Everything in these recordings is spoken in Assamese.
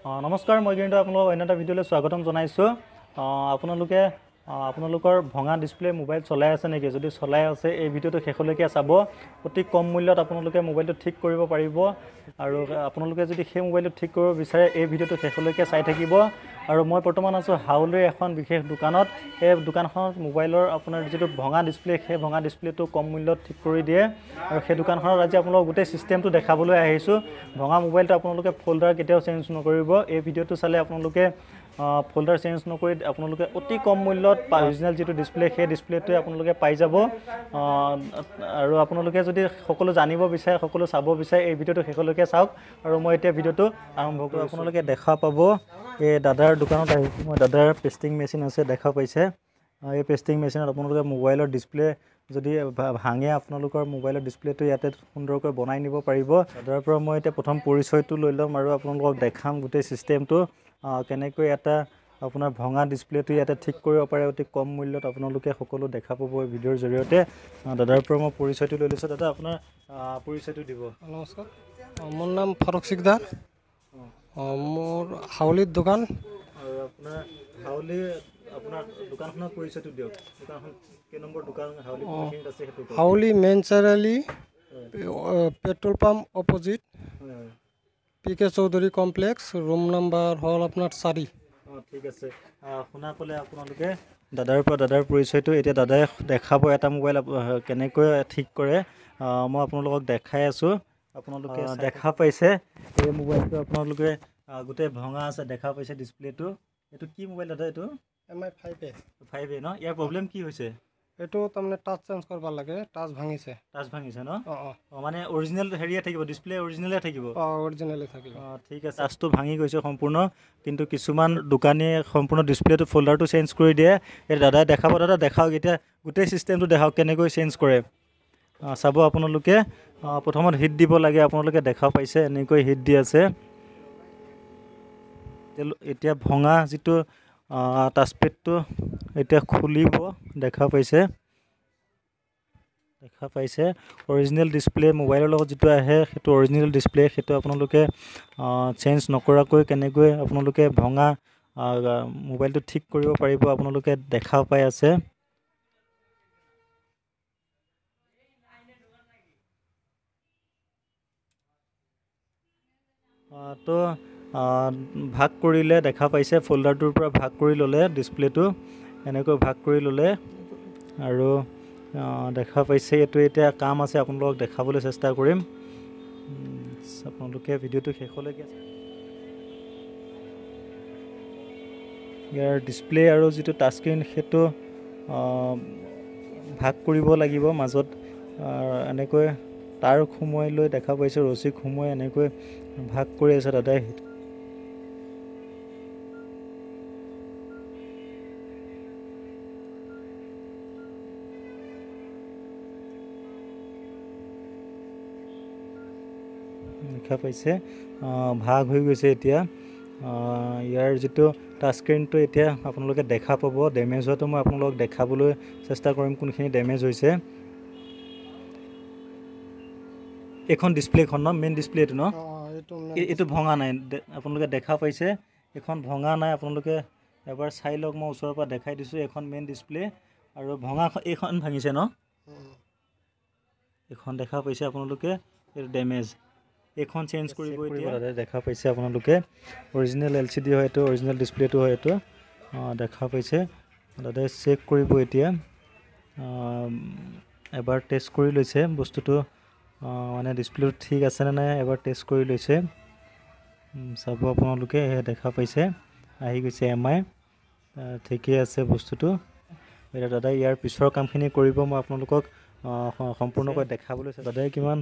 নমস্কাৰ মই কিন্তু আপোনালোকক অন্য এটা ভিডিঅ'লৈ স্বাগতম জনাইছোঁ আপোনালোকে আপোনালোকৰ ভঙা ডিসপ্লে মোবাইল চলাই আছে নেকি যদি চলাই আছে এই ভিডিঅ'টো শেষলৈকে চাব অতি কম মূল্যত আপোনালোকে মোবাইলটো ঠিক কৰিব পাৰিব আৰু আপোনালোকে যদি সেই মোবাইলটো ঠিক কৰিব বিচাৰে এই ভিডিঅ'টো শেষলৈকে চাই থাকিব আৰু মই বৰ্তমান আছো হাউলিৰ এখন বিশেষ দোকানত এই দোকানখনত মোবাইলৰ আপোনাৰ যেটো ভঙা ডিসপ্লে সেই ভঙা ডিসপ্লেটো কম মূল্যত ঠিক কৰি দিয়ে আৰু সেই দোকানখনত আজি আপোনালোকক গোটেই সিস্টেমটো দেখাবলৈ আহিছো ভঙা মোবাইলটো আপোনালোকে ফোল্ডাৰ কেতিয়াও চেঞ্জ নকৰিব এই ভিডিঅ'টো চালে আপোনালোকে ফোল্ডাৰ চেঞ্জ নকৰি আপোনালোকে অতি কম মূল্যত অৰিজিনাল যেটো ডিসপ্লে সেই ডিসপ্লেটো আপোনালোকে পাই যাব আৰু আপোনালোকে যদি সকলো জানিব বিচাৰে সকলো চাব বিচাৰে এই ভিডিঅ'টো শেষলৈকে চাওক আৰু মই এতিয়া ভিডিঅ'টো আৰম্ভ কৰোঁ আপোনালোকে দেখা পাব এই দাদাৰ দোকানত আহিছো মই দাদাৰ পেস্টিং মেচিন আছে দেখা পাইছে এই পেস্টিং মেচিনত আপোনালোকে মোবাইলৰ ডিসপ্লে যদি ভাঙে আপোনালোকৰ মোবাইলৰ ডিসপ্লেটো ইয়াতে সুন্দৰকৈ বনাই নিব পাৰিব দাদাৰ পৰা মই এতিয়া প্ৰথম পৰিচয়টো লৈ লম আৰু আপোনালোকক দেখাম গোটেই সিস্টেমটো কেনেকৈ এটা আপোনাৰ ভঙা ডিসপ্লেটো ইয়াতে ঠিক কৰিব পাৰে অতি কম মূল্যত আপোনালোকে সকলো দেখা পাব এই ভিডিঅ'ৰ জৰিয়তে দাদাৰ পৰা মই পৰিচয়টো লৈ লৈছো দাদা আপোনাৰ পৰিচয়টো দিব নমস্কাৰ মোৰ নাম ফাৰুক সিকদাৰ মোৰ হাউলিৰ দোকান আৰু আপোনাৰ হাউলি আপোনাৰ দোকানখনৰ পৰিচয়টো দিয়ক দোকানখন কে নম্বৰ দোকান হাউলি কোনখিনিত আছে হেতু হাউলি মেইন চাৰিআলি পেট্ৰল পাম্প অপোজিট পিকে চৌধুৰী কমপ্লেক্স ৰুম নাম্বাৰ হল আপোনাৰ 4 ঠিক আছে শুনা পলে আপোনালোকে দাদাৰ পৰিচয়টো এতিয়া দাদাই দেখাব এটা মোবাইল কেনেকৈ ঠিক কৰে মই আপোনালোকক দেখাই আছো আপোনালোকে দেখা পাইছে এই মোবাইলটো আপোনালোকে গোটেই ভঙা আছে দেখা পাইছে ডিসপ্লেটো এটো কি মোবাইল দাদা এটো MI 5A ন ইয়াৰ প্ৰবলেম কি হৈছে এটো তামনে টাচ চেঞ্জ কৰিব লাগে টাচ ভাঙিছে ন মানে অৰিজিনাল হেৰিয়া থাকিব ডিসপ্লে অৰিজিনালে থাকিব অৰিজিনালে থাকিব ঠিক আছে টাচটো ভাঙি গৈছে সম্পূৰ্ণ কিন্তু কিছুমান দোকানীয়ে সম্পূৰ্ণ ডিসপ্লেটো ফোল্ডাৰটো চেঞ্জ কৰি দিয়ে এই দাদাই দেখাব দাদা দেখাওক এতিয়া গোটেই সিস্টেমটো দেখাওক কেনেকৈ চেঞ্জ কৰে চাব আপোনালোকে প্ৰথমত হিট দিব লাগে আপোনালোকে দেখা পাইছে এনেকৈ হিট দি আছে এতিয়া ভঙা যেটো টাচপেডটো এতিয়া খুলিব দেখা পাইছে অৰিজিনাল ডিসপ্লে মোবাইলৰ লগত যেটো আহে হেতু অৰিজিনাল ডিসপ্লে হেতু আপোনালোকে চেঞ্জ নকৰাকৈ কেনেকৈ আপোনালোকে ভঙা মোবাইলটো ঠিক কৰিব পাৰিব আপোনালোকে দেখা পাই আছে তো ভাগ কৰিলে দেখা পাইছে ফোল্ডাৰটোৰ পৰা ভাগ কৰি ললে ডিসপ্লেটো এনেকৈ ভাগ কৰি ললে আৰু দেখা পাইছে এটো এতিয়া কাম আছে আপোনালোকক দেখাবলৈ চেষ্টা কৰিম আপোনালোকে ভিডিঅ'টো শেষলৈকে ইয়াৰ ডিসপ্লে আৰু যেটো টাচ স্ক্ৰীন হেতু ভাগ কৰিব লাগিব মাজত এনেকৈ তাৰ সময় লৈ দেখা পাইছে ৰসিক সময় এনেকৈ ভাগ কৰি আছে দাদাই দেখা পাইছে ভাগ হৈ গৈছে এতিয়া ইয়াৰ যেটো টাচ স্ক্ৰীনটো এতিয়া আপোনালোকে দেখা পাব ড্যামেজ হোৱাটো মই আপোনালোকক দেখাবলৈ চেষ্টা কৰিম কোনখিনি ড্যামেজ হৈছে এখন ডিসপ্লেখন ন মেইন ডিসপ্লেটো ন এটো ভঙা নাই আপোনালোকে দেখা পাইছে এখন ভঙা নাই আপোনালোকে এবাৰ চাই লওক মই ওচৰৰ পৰা দেখাই দিছো এখন মেইন ডিসপ্লে আৰু ভঙা এখন ভাঙিছে ন এখন দেখা পাইছে আপোনালোকে এৰ ড্যামেজ এখন চেঞ্জ কৰিব এতিয়া দেখা পাইছে আপোনালোকে অৰিজিনাল LCD হয় এটো অৰিজিনাল ডিসপ্লেটো হয় এটো দেখা পাইছে দাদাই চেক কৰিব এতিয়া এবাৰ টেষ্ট কৰি লৈছে বস্তুটো মানে ডিসপ্লে ঠিক আছে নে নাই এবাৰ টেষ্ট কৰি লৈছে চাব আপোনালোকে দেখা পাইছে আহি গৈছে MI ঠিকই আছে বস্তুটো এটা দাদাই ইয়াৰ পিছৰ কামখিনি কৰিব মই আপোনালোকক সম্পূৰ্ণকৈ দেখাবলৈ দাদাই কিমান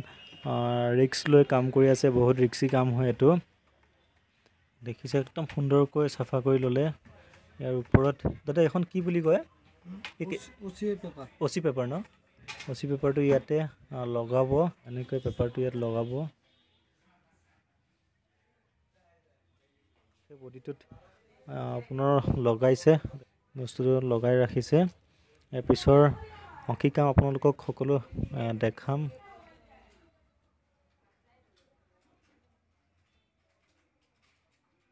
ৰিস্ক লৈ কাম কৰি আছে বহুত ৰিস্কি কাম হয় এটো দেখিছে একদম সুন্দৰকৈ সাফা কৰি ললে ইয়াৰ ওপৰত দাদা এখন কি বুলি কয় ওচি পেপাৰ ন ওচি পেপাৰটো ইয়াতে লগাব এনেকৈ পেপাৰটো ইয়াত লগাব এই বডিটোত আপোনাৰ লগাইছে বস্তুটো লগাই ৰাখিছে এই পিছৰ অকি কাম আপোনালোকক সকলো দেখাম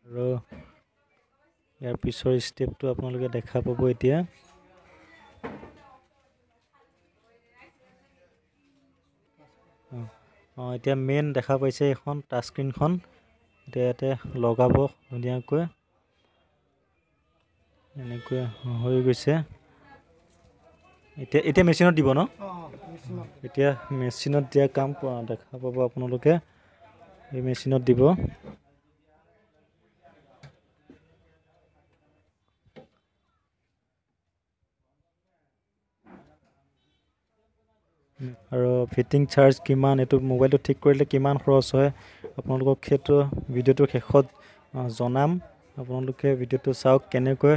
আৰু ইয়াৰ পিছৰ ষ্টেপটো আপোনালোকে দেখা পাব এতিয়া। এতিয়া মেইন দেখা পাইছে এখন টাচ স্ক্ৰীনখন। এতিয়া ইয়াতে লগাব ধুনীয়াকৈ, এনেকৈ হৈ গৈছে। এতিয়া মেচিনত দিব ন? এতিয়া মেচিনত দিয়া কাম দেখা পাব আপোনালোকে। এই মেচিনত দিব। আৰু ফিটিং চাৰ্জ কিমান, এইটো মোবাইলটো ঠিক কৰিলে কিমান খৰচ হয়, আপোনালোকক সেইটো ভিডিঅ'টোৰ শেষত জনাম। আপোনালোকে ভিডিঅ'টো চাওক, কেনেকৈ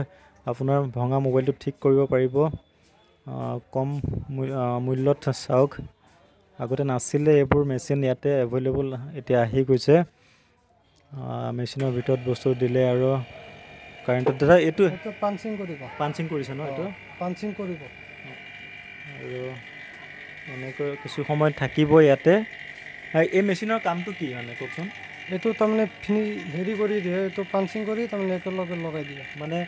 আপোনাৰ ভঙা মোবাইলটো ঠিক কৰিব পাৰিব। কম মূল্যত চাওক। আগতে নাছিলে এইবোৰ মেচিন, ইয়াতে এভেইলেবল এতিয়া আহি গৈছে। মেচিনৰ ভিতৰত বস্তু দিলে আৰু কাৰেণ্টত দাদা এইটো পাঞ্চিং কৰিব, পাঞ্চিং কৰিছে ন? এইটো পাঞ্চিং কৰিব। আৰু এনেকৈ কিছু সময় থাকিব ইয়াতে। এই মেচিনৰ কামটো কি মানে কওকচোন? এইটো তাৰমানে হেৰি কৰি দিয়ে, এইটো পাঞ্চিং কৰি তাৰমানে একেলগে লগাই দিয়ে। মানে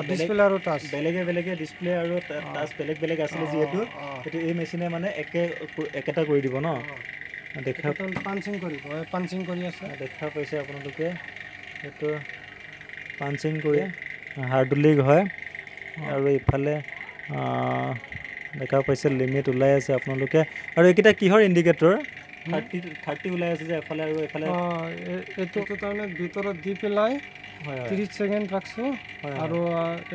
ডিছপ্লে আৰু টাচ বেলেগে বেলেগে ডিছপ্লে আৰু টাচ বেলেগ বেলেগ আছিলে যিহেতু, এইটো এই মেচিনে মানে একেটা কৰি দিব ন? দেখা পাঞ্চিং কৰিব, পাঞ্চিং কৰি আছে। দেখা পাইছে আপোনালোকে, এইটো পাঞ্চিং কৰি হাৰ্ডলিক হয়। আৰু ইফালে দেখা পাইছে লিমিট ওলাই আছে আপোনালোকে। আৰু এইকেইটা কিহৰ ইণ্ডিকেটৰ? 30 ওলাই আছে যে এফালে আৰু এফালে। এইটো তাৰমানে ভিতৰত দি পেলাই 30 ছেকেণ্ড ৰাখছোঁ। আৰু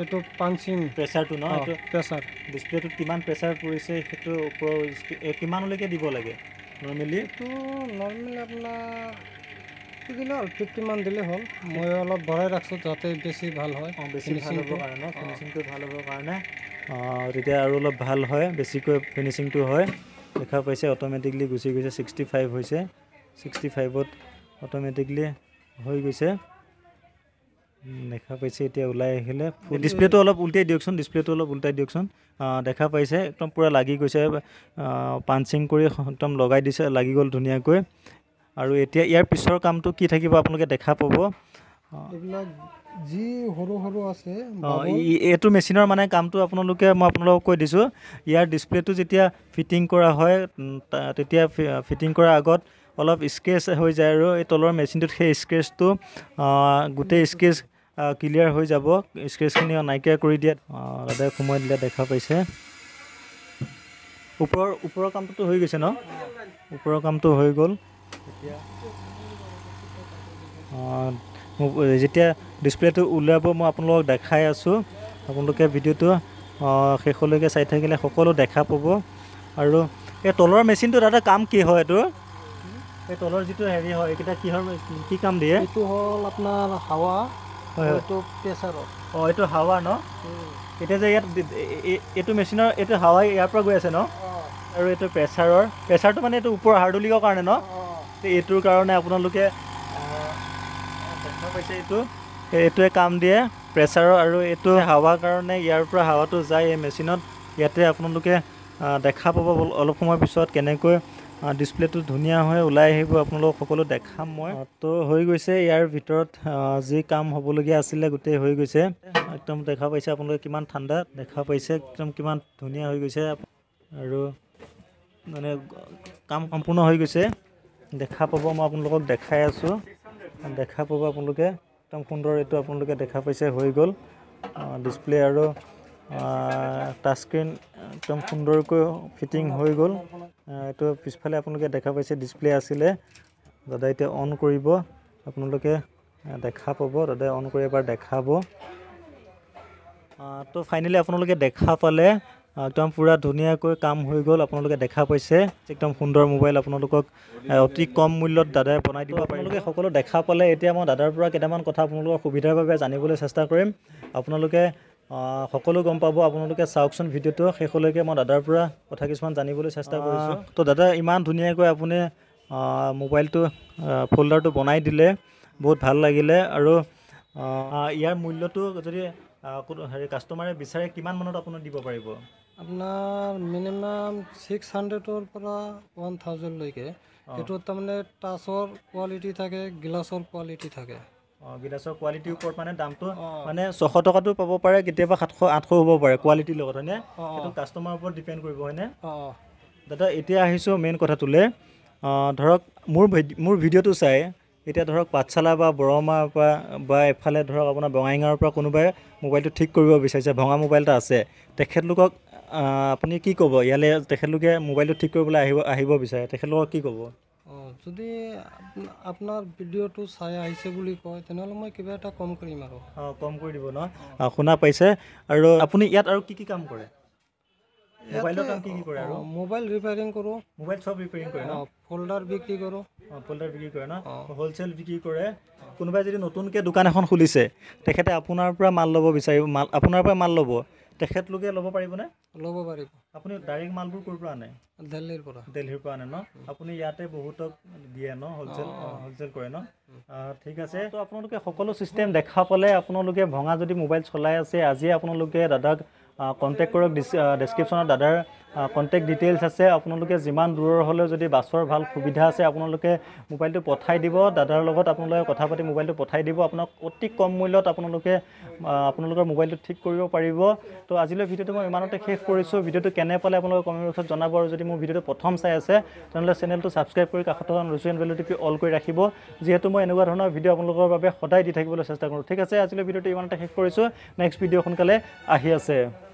এইটো পাঞ্চিং প্ৰেছাৰটো ন? এইটো প্ৰেছাৰ ডিছপ্লেটোত কিমান প্ৰেছাৰ পৰিছে সেইটো ওপৰৰ কিমানলৈকে দিব লাগে নৰ্মেলি? এইটো নৰ্মেলি আপোনাৰ দিলে হ'ল 50 মান দিলে হ'ল। মই অলপ বঢ়াই ৰাখছোঁ যাতে বেছি ভাল হয়। বেছি ভাল হ'বৰ কাৰণে, ফিনিচিংটো ভাল হ'বৰ কাৰণে তেতিয়া আৰু অলপ ভাল হয়, বেছিকৈ ফিনিচিংটো হয়। দেখা পাইছে অট'মেটিকলি গুচি গৈছে, 65 হৈছে। 65ত অট'মেটিকলি হৈ গৈছে। দেখা পাইছে এতিয়া ওলাই আহিলে। ডিছপ্লেটো অলপ উল্টাই দিয়কচোন, ডিছপ্লেটো অলপ উল্টাই দিয়কচোন। দেখা পাইছে একদম পূৰা লাগি গৈছে, পাঞ্চিং কৰি একদম লগাই দিছে, লাগি গ'ল ধুনীয়াকৈ। আৰু এতিয়া ইয়াৰ পিছৰ কামটো কি থাকিব আপোনালোকে দেখা পাব। এইবিলাক যি সৰু সৰু আছে এইটো মেচিনৰ মানে কামটো আপোনালোকে, মই আপোনালোকক কৈ দিছোঁ। ইয়াৰ ডিছপ্লেটো যেতিয়া ফিটিং কৰা হয়, তেতিয়া ফিটিং কৰাৰ আগত অলপ স্ক্ৰেচ হৈ যায়, আৰু এই তলৰ মেচিনটোত সেই স্ক্ৰেচটো গোটেই স্ক্ৰেচ ক্লিয়াৰ হৈ যাব। স্ক্ৰেচখিনি নাইকিয়া কৰি দিয়ে, দাদাই সোমাই দিলে দেখা পাইছে। ওপৰৰ কামটোতো হৈ গৈছে ন? ওপৰৰ কামটো হৈ গ'ল। যেতিয়া ডিছপ্লেটো উলিয়াব মই আপোনালোকক দেখাই আছোঁ। আপোনালোকে ভিডিঅ'টো শেষলৈকে চাই থাকিলে সকলো দেখা পাব। আৰু এই তলৰ মেচিনটো দাদা কাম কি হয় এইটো? এই তলৰ যিটো হেৰি হয়, এইকেইটা কিহৰ কি কাম দিয়ে? এইটো হ'ল আপোনাৰ হাৱা। এইটো প্ৰেছাৰৰ। এইটো হাৱা ন? এতিয়া যে ইয়াত এইটো মেচিনৰ এইটো হাৱা ইয়াৰ পৰা গৈ আছে ন? আৰু এইটো প্ৰেছাৰটো মানে এইটো ওপৰৰ হাৰ্ডলিকৰ কাৰণে ন? এইটোৰ কাৰণে আপোনালোকে দেখা পাইছে, এইটোৱে কাম দিয়ে প্ৰেছাৰৰ। আৰু এইটো হাৱাৰ কাৰণে ইয়াৰ পৰা হাৱাটো যায় এই মেচিনত। ইয়াতে আপোনালোকে দেখা পাব অলপ সময় পিছত কেনেকৈ ডিছপ্লেটো ধুনীয়া হৈ ওলাই আহিব, আপোনালোকক সকলো দেখাম মই। তো হৈ গৈছে, ইয়াৰ ভিতৰত যি কাম হ'বলগীয়া আছিলে গোটেই হৈ গৈছে। একদম দেখা পাইছে আপোনালোকে কিমান ঠাণ্ডা, দেখা পাইছে একদম কিমান ধুনীয়া হৈ গৈছে। আৰু মানে কাম সম্পূৰ্ণ হৈ গৈছে, দেখা পাব। মই আপোনালোকক দেখাই আছোঁ, দেখা পাব আপোনালোকে একদম সুন্দৰ। এইটো আপোনালোকে দেখা পাইছে হৈ গ'ল। ডিছপ্লে আৰু টাচ স্ক্ৰীন একদম সুন্দৰকৈ ফিটিং হৈ গ'ল। এইটো পিছফালে আপোনালোকে দেখা পাইছে ডিছপ্লে আছিলে। দাদা এতিয়া অন কৰিব, আপোনালোকে দেখা পাব। দাদাই অন কৰি এবাৰ দেখাব। তো ফাইনেলি আপোনালোকে দেখা পালে, একদম পূৰা ধুনীয়াকৈ কাম হৈ গ'ল। আপোনালোকে দেখা পাইছে একদম সুন্দৰ মোবাইল আপোনালোকক অতি কম মূল্যত দাদাই বনাই দিব। আপোনালোকে সকলো দেখা পালে। এতিয়া মই দাদাৰ পৰা কেইটামান কথা আপোনালোকৰ সুবিধাৰ বাবে জানিবলৈ চেষ্টা কৰিম। আপোনালোকে সকলো গম পাব। আপোনালোকে চাওকচোন ভিডিঅ'টো শেষলৈকে। মই দাদাৰ পৰা কথা কিছুমান জানিবলৈ চেষ্টা কৰিছোঁ। তো দাদা ইমান ধুনীয়াকৈ আপুনি মোবাইলটো ফ'ল্ডাৰটো বনাই দিলে, বহুত ভাল লাগিলে। আৰু ইয়াৰ মূল্যটো যদি হেৰি কাষ্টমাৰে বিচাৰে কিমান মানত আপুনি দিব পাৰিব? আপোনাৰ মিনিমাম 600ৰ পৰা 1000লৈকে। এইটো তাৰমানে টাচৰ কোৱালিটি থাকে, গ্লাছৰ কোৱালিটি থাকে। গিলাছৰ কোৱালিটিৰ ওপৰত মানে দামটো মানে 600 টকাটো পাব পাৰে কেতিয়াবা 700 800 হ'ব পাৰে কোৱালিটিৰ লগত হয়নে এইটো কাষ্টমাৰৰ ওপৰত ডিপেণ্ড কৰিব হয়নে দাদা এতিয়া আহিছোঁ মেইন কথাটোলৈ ধৰক মোৰ ভিডিঅ'টো চাই এতিয়া ধৰক পাঠশালা বা বৰমাৰ পৰা বা এফালে ধৰক আপোনাৰ বঙাইগাঁৱৰ পৰা কোনোবাই মোবাইলটো ঠিক কৰিব বিচাৰিছে ভঙা মোবাইল এটা আছে তেখেতলোকক আপুনি কি ক'ব ইয়ালৈ তেখেতলোকে মোবাইলটো ঠিক কৰিবলৈ আহিব বিচাৰে তেখেতলোকক কি ক'ব যদি আপোনাৰ ভিডিঅ'টো চাই আহিছে বুলি কয় তেনেহ'লে মই কিবা এটা কম কৰিম আৰু কম কৰি দিব ন শুনা পাইছে আৰু আপুনি ইয়াত আৰু কি কাম কৰে মোবাইলৰ কাম কি কৰে আৰু মোবাইল ৰিপেয়াৰিং কৰোঁ মোবাইল সব ৰিপেয়াৰিং কৰে ন ফোল্ডাৰ বিক্ৰী কৰোঁ ফোল্ডাৰ বিক্ৰী কৰে ন হোলচেল বিক্ৰী কৰে কোনোবাই যদি নতুনকৈ দোকান এখন খুলিছে তেখেতে আপোনাৰ পৰা মাল ল'ব বিচাৰিব আপোনাৰ পৰা মাল ল'ব তেখেতলোকে ল'ব পাৰিবনে ল'ব পাৰিব আপুনি ডাইৰেক্ট মালবোৰ ক'ৰ পৰা আনে দিল্লীৰ পৰা আনে ন আপুনি ইয়াতে বহুতক দিয়ে ন হোলচেল কৰে ন ঠিক আছে তো আপোনালোকে সকলো চিষ্টেম দেখা পালে আপোনালোকে ভঙা যদি মোবাইল চলাই আছে আজিয়ে আপোনালোকে দাদাক কণ্টেক্ট কৰক ডেছক্ৰিপশ্যনত দাদাৰ কণ্টেক্ট ডিটেইলছ আছে আপোনালোকে যিমান দূৰৰ হ'লেও যদি বাছৰ ভাল সুবিধা আছে আপোনালোকে মোবাইলটো পঠাই দিব দাদাৰ লগত আপোনালোকে কথা পাতি মোবাইলটো পঠাই দিব আপোনাক অতি কম মূল্যত আপোনালোকৰ মোবাইলটো ঠিক কৰিব পাৰিব তো আজিলৈ ভিডিঅ'টো মই ইমানতে শেষ কৰিছোঁ ভিডিঅ'টো কেনে পালে আপোনালোকে কমেণ্ট বক্সত জনাব আৰু যদি মোৰ ভিডিঅ'টো প্ৰথম চাই আছে তেনেহ'লে চেনেলটো ছাবস্ক্ৰাইব কৰি কাষত থকা নটিফিকেশ্যন বেলটো টিপি অল কৰি ৰাখিব যিহেতু মই এনেকুৱা ধৰণৰ ভিডিঅ' আপোনালোকৰ বাবে সদায় দি থাকিবলৈ চেষ্টা কৰোঁ ঠিক আছে আজিলৈ ভিডিঅ'টো ইমানতে শেষ কৰিছোঁ নেক্সট ভিডিঅ' সোনকালে আহি আছে